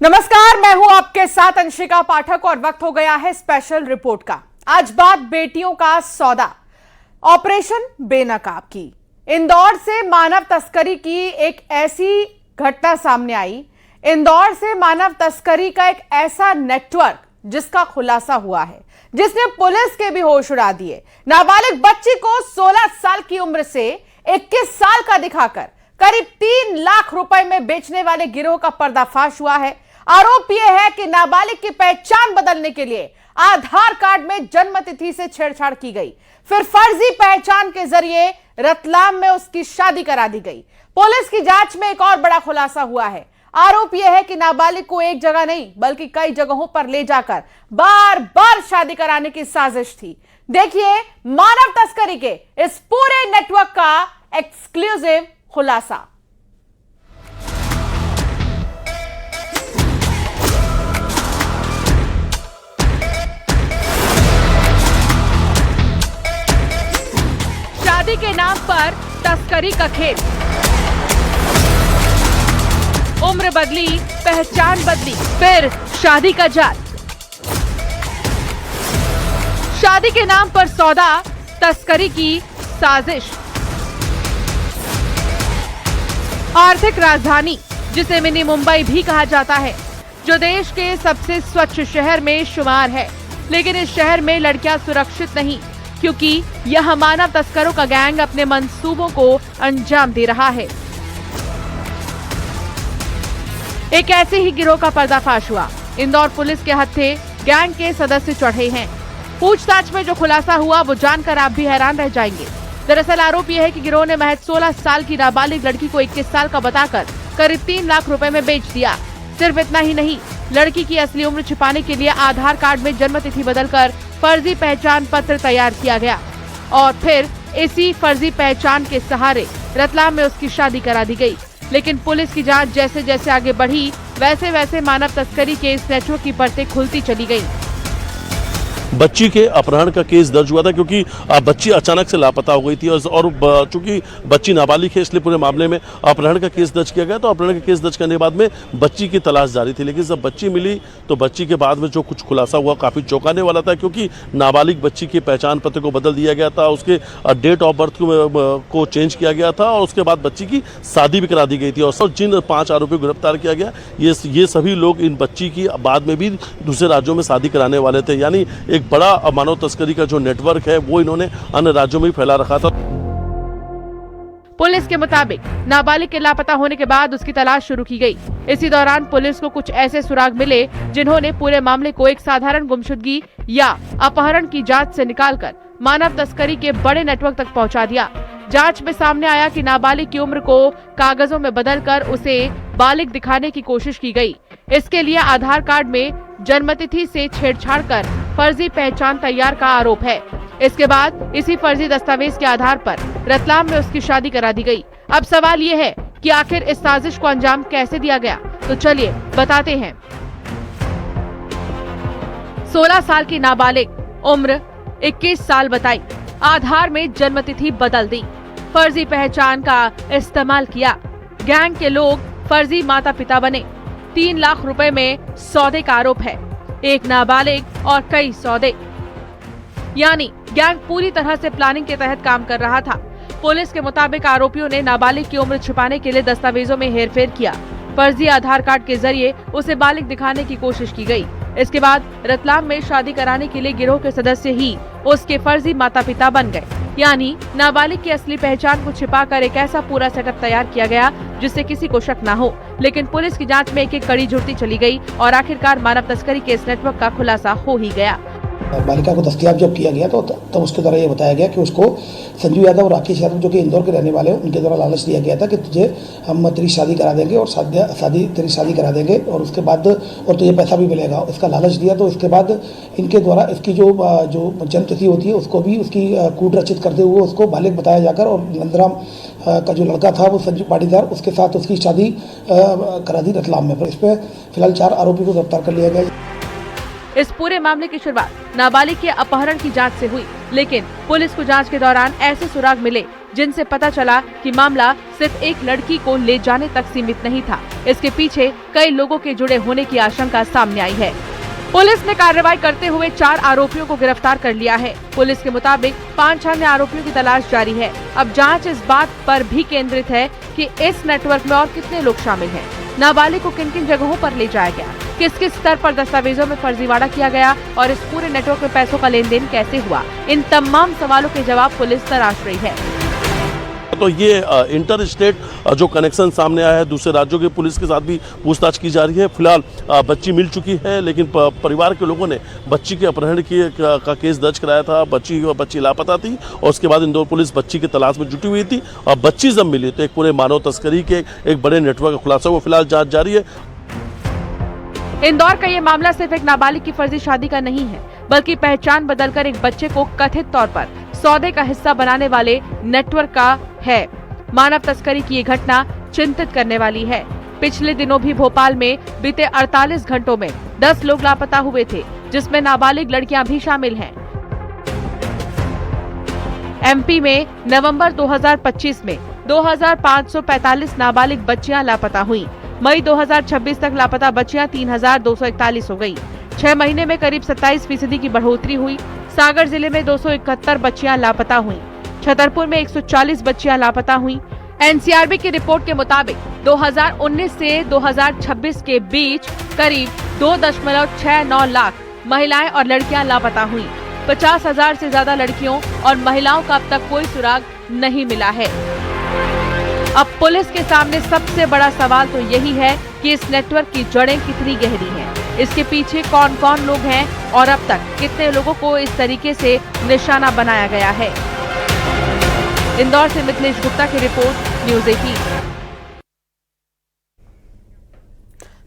नमस्कार, मैं हूं आपके साथ अंशिका पाठक और वक्त हो गया है स्पेशल रिपोर्ट का। आज बात बेटियों का सौदा, ऑपरेशन बेनकाब की। इंदौर से मानव तस्करी की एक ऐसी घटना सामने आई। इंदौर से मानव तस्करी का एक ऐसा नेटवर्क जिसका खुलासा हुआ है, जिसने पुलिस के भी होश उड़ा दिए। नाबालिग बच्ची को 16 साल की उम्र से 21 साल का दिखाकर करीब 3 लाख रुपए में बेचने वाले गिरोह का पर्दाफाश हुआ है। आरोप यह है कि नाबालिग की पहचान बदलने के लिए आधार कार्ड में जन्म तिथि से छेड़छाड़ की गई, फिर फर्जी पहचान के जरिए रतलाम में उसकी शादी करा दी गई। पुलिस की जांच में एक और बड़ा खुलासा हुआ है। आरोप यह है कि नाबालिग को एक जगह नहीं बल्कि कई जगहों पर ले जाकर बार बार शादी कराने की साजिश थी। देखिए मानव तस्करी के इस पूरे नेटवर्क का एक्सक्लूसिव खुलासा। शादी के नाम पर तस्करी का खेल, उम्र बदली, पहचान बदली, फिर शादी का जाल। शादी के नाम पर सौदा, तस्करी की साजिश। आर्थिक राजधानी, जिसे मिनी मुंबई भी कहा जाता है, जो देश के सबसे स्वच्छ शहर में शुमार है, लेकिन इस शहर में लड़कियां सुरक्षित नहीं, क्योंकि यह मानव तस्करों का गैंग अपने मंसूबों को अंजाम दे रहा है। एक ऐसे ही गिरोह का पर्दाफाश हुआ। इंदौर पुलिस के हत्थे गैंग के सदस्य चढ़े हैं। पूछताछ में जो खुलासा हुआ वो जानकर आप भी हैरान रह जाएंगे। दरअसल आरोप यह है कि गिरोह ने महज 16 साल की नाबालिग लड़की को 21 साल का बताकर करीब 3 लाख रुपए में बेच दिया। सिर्फ इतना ही नहीं, लड़की की असली उम्र छिपाने के लिए आधार कार्ड में जन्म तिथि बदलकर फर्जी पहचान पत्र तैयार किया गया और फिर इसी फर्जी पहचान के सहारे रतलाम में उसकी शादी करा दी गई। लेकिन पुलिस की जांच जैसे जैसे आगे बढ़ी, वैसे वैसे मानव तस्करी के इस नेटवर्क की परतें खुलती चली गई। बच्ची के अपहरण का केस दर्ज हुआ था क्योंकि बच्ची अचानक से लापता हो गई थी और चूंकि बच्ची नाबालिग है इसलिए पूरे मामले में अपहरण का केस दर्ज किया गया। तो अपहरण का केस दर्ज करने के बाद में बच्ची की तलाश जारी थी, लेकिन जब बच्ची मिली तो बच्ची के बाद में जो कुछ खुलासा हुआ काफ़ी चौंकाने वाला था, क्योंकि नाबालिग बच्ची के पहचान पत्र को बदल दिया गया था, उसके डेट ऑफ बर्थ को चेंज किया गया था और उसके बाद बच्ची की शादी भी करा दी गई थी। और जिन 5 आरोपियों को गिरफ्तार किया गया, ये सभी लोग इन बच्ची की बाद में भी दूसरे राज्यों में शादी कराने वाले थे। यानी एक बड़ा मानव तस्करी का जो नेटवर्क है वो इन्होंने अन्य राज्यों में फैला रखा था। पुलिस के मुताबिक नाबालिग के लापता होने के बाद उसकी तलाश शुरू की गई। इसी दौरान पुलिस को कुछ ऐसे सुराग मिले जिन्होंने पूरे मामले को एक साधारण गुमशुदगी या अपहरण की जांच से निकालकर मानव तस्करी के बड़े नेटवर्क तक पहुंचा दिया। जांच में सामने आया कि नाबालिग की उम्र को कागजों में बदलकर उसे बालिग दिखाने की कोशिश की गई। इसके लिए आधार कार्ड में जन्मतिथि से छेड़छाड़ कर फर्जी पहचान तैयार का आरोप है। इसके बाद इसी फर्जी दस्तावेज के आधार पर रतलाम में उसकी शादी करा दी गई। अब सवाल ये है कि आखिर इस साजिश को अंजाम कैसे दिया गया, तो चलिए बताते हैं। 16 साल की नाबालिग, उम्र 21 साल बताई, आधार में जन्मतिथि बदल दी, फर्जी पहचान का इस्तेमाल किया, गैंग के लोग फर्जी माता पिता बने, 3 लाख रुपए में सौदे का आरोप है, एक नाबालिग और कई सौदे। यानी गैंग पूरी तरह से प्लानिंग के तहत काम कर रहा था। पुलिस के मुताबिक आरोपियों ने नाबालिग की उम्र छिपाने के लिए दस्तावेजों में हेरफेर किया, फर्जी आधार कार्ड के जरिए उसे बालिग दिखाने की कोशिश की गई। इसके बाद रतलाम में शादी कराने के लिए गिरोह के सदस्य ही उसके फर्जी माता पिता बन गए। यानी नाबालिग की असली पहचान को छिपाकर एक ऐसा पूरा सेटअप तैयार किया गया जिससे किसी को शक न हो। लेकिन पुलिस की जांच में एक एक कड़ी जुड़ती चली गई और आखिरकार मानव तस्करी के इस नेटवर्क का खुलासा हो ही गया। बालिका को दस्तयाब जब किया गया तो तब उसके द्वारा ये बताया गया कि उसको संजू यादव और राकेश यादव जो कि इंदौर के रहने वाले हैं, उनके द्वारा लालच दिया गया था कि तुझे हम तेरी शादी करा देंगे और तेरी शादी करा देंगे और उसके बाद और तुझे पैसा भी मिलेगा। इसका लालच दिया तो इसके बाद इनके द्वारा इसकी जो जन्म तिथि होती है उसको भी उसकी कूट रचित करते हुए उसको बालिग बताया जाकर और नंदराम का जो लड़का था वो संजू पाटीदार, उसके साथ उसकी शादी करा दी रतलाम में। इस पर फिलहाल 4 आरोपी को गिरफ्तार कर लिया गया। इस पूरे मामले की शुरुआत नाबालिग के अपहरण की जांच से हुई। लेकिन पुलिस को जांच के दौरान ऐसे सुराग मिले जिनसे पता चला कि मामला सिर्फ एक लड़की को ले जाने तक सीमित नहीं था। इसके पीछे कई लोगों के जुड़े होने की आशंका सामने आई है। पुलिस ने कार्रवाई करते हुए 4 आरोपियों को गिरफ्तार कर लिया है। पुलिस के मुताबिक 5 अन्य आरोपियों की तलाश जारी है। अब जांच इस बात पर भी केंद्रित है कि इस नेटवर्क में और कितने लोग शामिल हैं, नाबालिग को किन किन जगहों पर ले जाया गया, किस किस स्तर पर दस्तावेजों में फर्जीवाड़ा किया गया और इस पूरे नेटवर्क में पैसों का लेन देन कैसे हुआ। इन तमाम सवालों के जवाब पुलिस तलाश रही है। तो ये इंटर स्टेट जो कनेक्शन सामने आया है, दूसरे राज्यों की पुलिस के साथ भी पूछताछ की जा रही है। फिलहाल बच्ची मिल चुकी है, लेकिन परिवार के लोगों ने बच्ची के अपहरण का केस दर्ज कराया था। बच्ची लापता थी और उसके बाद इंदौर पुलिस बच्ची की तलाश में जुटी हुई थी और बच्ची जब मिली तो एक पूरे मानव तस्करी के एक बड़े नेटवर्क का खुलासा हुआ। फिलहाल जाँच जारी है। इंदौर का ये मामला सिर्फ एक नाबालिग की फर्जी शादी का नहीं है, बल्कि पहचान बदलकर एक बच्चे को कथित तौर पर सौदे का हिस्सा बनाने वाले नेटवर्क का है। मानव तस्करी की ये घटना चिंतित करने वाली है। पिछले दिनों भी भोपाल में बीते 48 घंटों में 10 लोग लापता हुए थे, जिसमें नाबालिग लड़कियां भी शामिल हैं। एमपी में नवंबर 2025 में 2545 नाबालिग बच्चियां लापता हुई। मई 2026 तक लापता बच्चियां 3241 हो गयी। 6 महीने में करीब 27% की बढ़ोतरी हुई। सागर जिले में 271 बच्चियां लापता हुई। छतरपुर में 140 बच्चियां लापता हुई। एनसीआरबी की रिपोर्ट के मुताबिक 2019 से 2026 के बीच करीब 2.69 लाख महिलाएं और लड़कियां लापता हुई। 50,000 से ज्यादा लड़कियों और महिलाओं का अब तक कोई सुराग नहीं मिला है। अब पुलिस के सामने सबसे बड़ा सवाल तो यही है कि इस नेटवर्क की जड़ें कितनी गहरी हैं, इसके पीछे कौन कौन लोग हैं और अब तक कितने लोगों को इस तरीके से निशाना बनाया गया है। इंदौर से मिथिलेश गुप्ता की रिपोर्ट, न्यूज़ 18।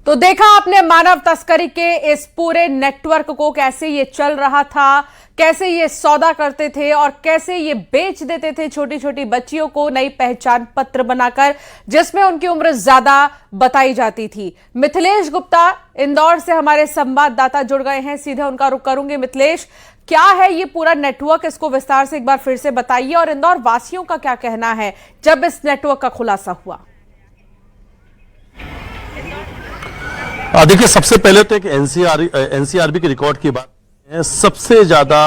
तो देखा आपने मानव तस्करी के इस पूरे नेटवर्क को, कैसे ये चल रहा था, कैसे ये सौदा करते थे और कैसे ये बेच देते थे छोटी छोटी बच्चियों को नई पहचान पत्र बनाकर, जिसमें उनकी उम्र ज्यादा बताई जाती थी। मिथिलेश गुप्ता इंदौर से हमारे संवाददाता जुड़ गए हैं, सीधे उनका रुख करूंगी। मिथिलेश, क्या है ये पूरा नेटवर्क, इसको विस्तार से एक बार फिर से बताइए और इंदौर वासियों का क्या कहना है जब इस नेटवर्क का खुलासा हुआ? देखिए, सबसे पहले तो एक एनसीआरबी के रिकॉर्ड की बात है। सबसे ज्यादा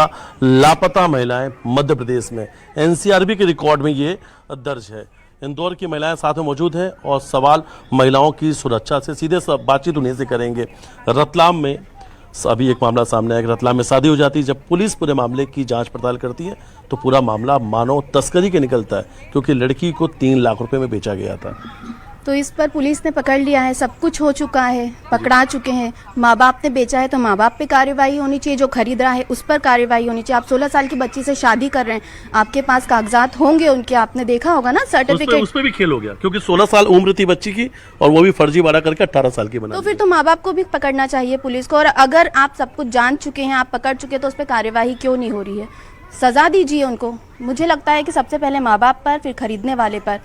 लापता महिलाएं मध्य प्रदेश में एनसीआरबी के रिकॉर्ड में ये दर्ज है। इंदौर की महिलाएं साथ में मौजूद हैं और सवाल महिलाओं की सुरक्षा से सीधे बातचीत उन्हीं से करेंगे। रतलाम में अभी एक मामला सामने आया कि रतलाम में शादी हो जाती है। जब पुलिस पूरे मामले की जांच पड़ताल करती है तो पूरा मामला मानव तस्करी के निकलता है, क्योंकि लड़की को 3 लाख रुपए में बेचा गया था। तो इस पर पुलिस ने पकड़ लिया है, सब कुछ हो चुका है, पकड़ा चुके हैं। माँ बाप ने बेचा है तो माँ बाप पे कार्रवाई होनी चाहिए, जो खरीद रहा है उस पर कार्रवाई होनी चाहिए। आप 16 साल की बच्ची से शादी कर रहे हैं, आपके पास कागजात होंगे उनके, आपने देखा होगा ना सर्टिफिकेट। उस पे भी खेल हो गया, क्योंकि 16 साल उम्र थी बच्ची की और वो भी फर्जीवाड़ा करके 18 साल की बना। तो फिर तो माँ बाप को भी पकड़ना चाहिए पुलिस को। और अगर आप सब कुछ जान चुके हैं, आप पकड़ चुके, तो उस पर कार्यवाही क्यों नहीं हो रही है? सजा दीजिए उनको। मुझे लगता है कि सबसे पहले माँ बाप पर, फिर खरीदने वाले पर।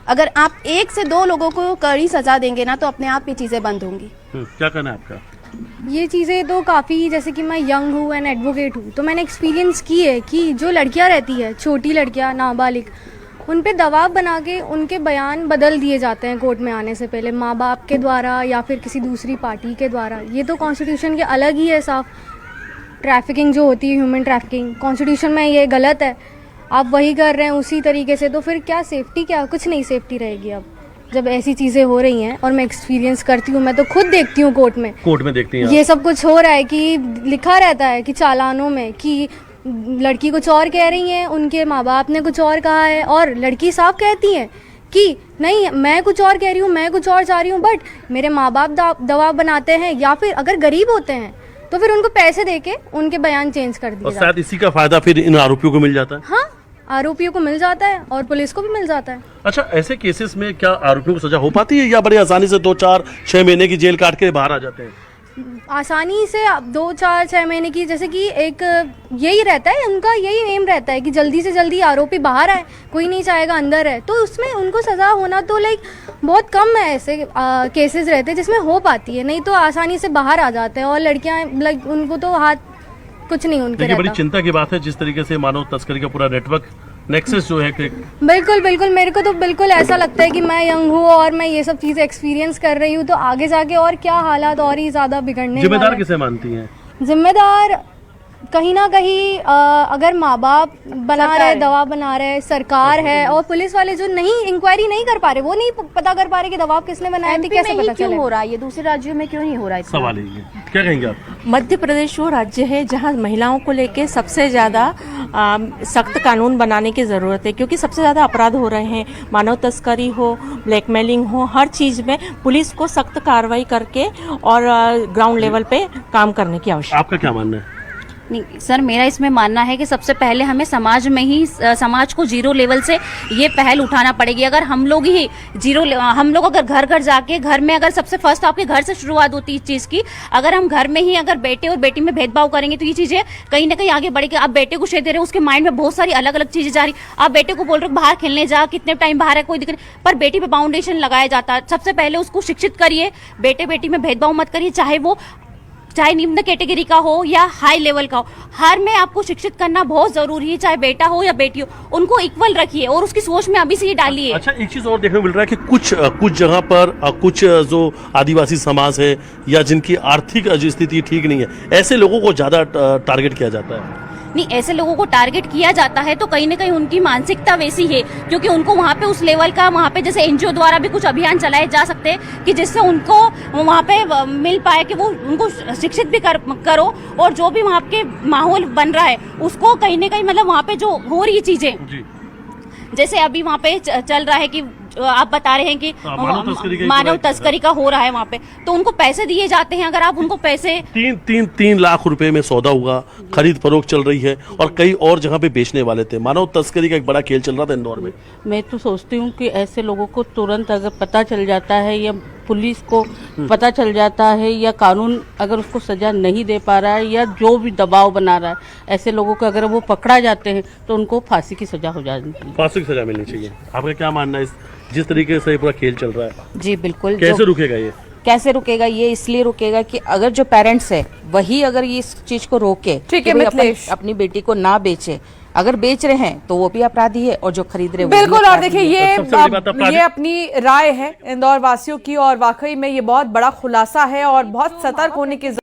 अगर आप 1 से 2 लोगों को कड़ी सजा देंगे ना, तो अपने आप ये चीजें बंद होंगी। क्या कहना है आपका? ये चीज़ें तो काफ़ी, जैसे कि मैं यंग हूँ एंड एडवोकेट हूँ, तो मैंने एक्सपीरियंस की है कि जो लड़कियाँ रहती है, छोटी लड़कियाँ, नाबालिग, उन पे दबाव बना के उनके बयान बदल दिए जाते हैं कोर्ट में आने से पहले, माँ बाप के द्वारा या फिर किसी दूसरी पार्टी के द्वारा। ये तो कॉन्स्टिट्यूशन के अलग ही है साफ। ट्रैफिकिंग जो होती है, ह्यूमन ट्रैफिकिंग, कॉन्स्टिट्यूशन में ये गलत है। आप वही कर रहे हैं उसी तरीके से, तो फिर क्या सेफ्टी, क्या कुछ नहीं सेफ्टी रहेगी अब जब ऐसी चीज़ें हो रही हैं। और मैं एक्सपीरियंस करती हूँ, मैं तो खुद देखती हूँ कोर्ट में देखती हैं ये सब कुछ हो रहा है कि लिखा रहता है कि चालानों में कि लड़की कुछ और कह रही है, उनके माँ बाप ने कुछ और कहा है, और लड़की साफ कहती है कि नहीं मैं कुछ और कह रही हूँ, मैं कुछ और चाह रही हूँ, बट मेरे माँ बाप दबाव बनाते हैं, या फिर अगर गरीब होते हैं तो फिर उनको पैसे देके उनके बयान चेंज कर दिए। और शायद इसी का फायदा फिर इन आरोपियों को मिल जाता है। हाँ, आरोपियों को मिल जाता है और पुलिस को भी मिल जाता है। अच्छा, ऐसे केसेस में क्या आरोपियों को सजा हो पाती है या बड़ी आसानी से 2, 4, 6 महीने की जेल काट के बाहर आ जाते हैं? आसानी से 2, 4, 6 महीने की, जैसे कि एक यही रहता है उनका, यही एम रहता है कि जल्दी से जल्दी आरोपी बाहर आए, कोई नहीं चाहेगा अंदर है, तो उसमें उनको सज़ा होना तो बहुत कम है। ऐसे केसेस रहते हैं जिसमें हो पाती है, नहीं तो आसानी से बाहर आ जाते हैं। और लड़कियां उनको तो हाथ कुछ नहीं उनके देखिए बड़ी रहता। चिंता की बात है जिस तरीके से मानव तस्करी का पूरा नेटवर्क नेक्सस जो है कि बिल्कुल बिल्कुल, मेरे को तो बिल्कुल ऐसा लगता है कि मैं यंग हूँ और मैं ये सब चीज़ें एक्सपीरियंस कर रही हूँ, तो आगे जाके और क्या हालात और ही ज़्यादा बिगड़ने जिम्मेदार वाले हैं। किसे मानती हैं? जिम्मेदार कहीं ना कहीं अगर माँ बाप बना रहे, दबाव बना रहे, सरकार है, और पुलिस वाले जो नहीं इंक्वायरी नहीं कर पा रहे, वो नहीं पता कर पा रहे कि दबाव किसने बनाया थी, कैसे पता क्यों चले। हो रहा है ये, दूसरे राज्यों में क्यों नहीं हो रहा है इतना? सवाल ही है। क्या कहेंगे आप? मध्य प्रदेश वो राज्य है जहां महिलाओं को लेके सबसे ज़्यादा सख्त कानून बनाने की ज़रूरत है, क्योंकि सबसे ज़्यादा अपराध हो रहे हैं। मानव तस्करी हो, ब्लैकमेलिंग हो, हर चीज़ में पुलिस को सख्त कार्रवाई करके और ग्राउंड लेवल पे काम करने की आवश्यकता है। आपका क्या मानना है? नहीं सर, मेरा इसमें मानना है कि सबसे पहले हमें समाज में ही समाज को जीरो लेवल से ये पहल उठाना पड़ेगी। अगर हम लोग ही हम लोग अगर घर घर जाके, घर में अगर सबसे फर्स्ट आपके घर से शुरुआत होती है इस चीज़ की, अगर हम घर में ही अगर बेटे और बेटी में भेदभाव करेंगे तो ये चीज़ें कहीं ना कहीं आगे बढ़ेगी। आप बेटे को शेयर दे रहे हो, उसके माइंड में बहुत सारी अलग अलग चीज़ें जा रही। आप बेटे को बोल रहे हो बाहर खेलने जा, कितने टाइम बाहर है कोई दिक्कत नहीं, पर बेटी पे फाउंडेशन लगाया जाता है। सबसे पहले उसको शिक्षित करिए, बेटे बेटी में भेदभाव मत करिए, चाहे निम्न कैटेगरी का हो या हाई लेवल का हो, हर में आपको शिक्षित करना बहुत जरूरी है। चाहे बेटा हो या बेटी हो, उनको इक्वल रखिए और उसकी सोच में अभी से ये डालिए। अच्छा, एक चीज और देखने को मिल रहा है कि कुछ जगह पर कुछ जो आदिवासी समाज है या जिनकी आर्थिक स्थिति ठीक नहीं है, ऐसे लोगों को ज्यादा टारगेट किया जाता है। नहीं, ऐसे लोगों को टारगेट किया जाता है तो कहीं ना कहीं उनकी मानसिकता वैसी है, क्योंकि उनको वहाँ पे उस लेवल का, वहाँ पे जैसे एनजीओ द्वारा भी कुछ अभियान चलाए जा सकते हैं कि जिससे उनको वहाँ पे मिल पाए कि वो उनको शिक्षित भी करो, और जो भी वहाँ के माहौल बन रहा है उसको कहीं ना कहीं मतलब वहाँ पे जो हो रही चीजें, जैसे अभी वहाँ पे चल रहा है कि आप बता रहे हैं कि मानव तस्करी का हो रहा है वहाँ पे, तो उनको पैसे दिए जाते हैं। अगर आप उनको पैसे 3 लाख रुपए में सौदा हुआ, खरीद फरोख्त चल रही है और कई और जगह पे बेचने वाले थे। मानव तस्करी का एक बड़ा खेल चल रहा था इंदौर में। मैं तो सोचती हूँ कि ऐसे लोगों को तुरंत अगर पता चल जाता है या पुलिस को पता चल जाता है या कानून अगर उसको सजा नहीं दे पा रहा है या जो भी दबाव बना रहा है, ऐसे लोगों को अगर वो पकड़ा जाते हैं तो उनको फांसी की सजा हो जानी चाहिए। फांसी की सजा मिलनी चाहिए। आपका क्या मानना है जिस तरीके से पूरा खेल चल रहा है? जी बिल्कुल। कैसे रुकेगा ये? कैसे रुकेगा ये? इसलिए रुकेगा कि अगर जो पेरेंट्स है वही अगर ये इस चीज को रोके, ठीक है मिथिलेश, अपनी बेटी को ना बेचे, अगर बेच रहे हैं तो वो भी अपराधी है और जो खरीद रहे हैं बिल्कुल। और देखिए ये अपनी राय है इंदौर वासियों की, और वाकई में ये बहुत बड़ा खुलासा है और बहुत सतर्क होने की